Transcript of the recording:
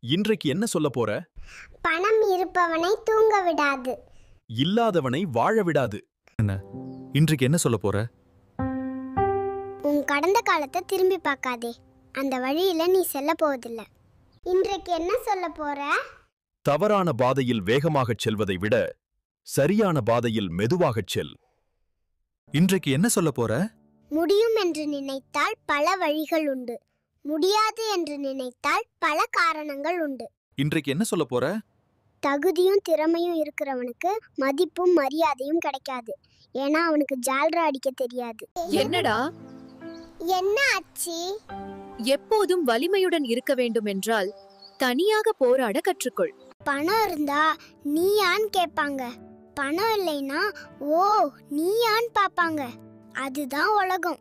இன்றைக்கு என்ன சொல்ல போற? பணம் இருப்பவனை தூங்க விடாது. இல்லாதவனை வாழ விடாது. என்ன இன்றைக்கு என்ன சொல்ல போற? உன் கடந்த காலத்தை திரும்பி பார்க்காதே. அந்த வழியில நீ செல்ல போவதில்ல. இன்றைக்கு என்ன சொல்ல போற? தவறான பாதையில் வேகமாகச் செல்வதை விட சரியான பாதையில் மெதுவாகச் செல். இன்றைக்கு என்ன சொல்ல போற? முடியும் என்று நினைத்தால் பல வழிகள் உண்டு. முடியாது என்று நினைத்தால் பல காரணங்கள் உண்டு. இன்றைக்கு என்ன சொல்ல போற? தகுதியும் திறமையும் இருக்கிறவனுக்கு மதிப்பும் மரியாதையும் கிடைக்காது. ஏன்னா அவனுக்கு ஜால்ரா அடிக்க தெரியாது. என்னடா? என்ன ஆச்சி? எப்போதும் வலிமையுடன் இருக்க வேண்டும் என்றால் தனியாக போராட கற்றுக்கொள். பணம் இருந்தா நீ யான் கேட்பாங்க. பணம் இல்லைன்னா ஓ நீ யான் பாப்பாங்க. அதுதான் உலகம்.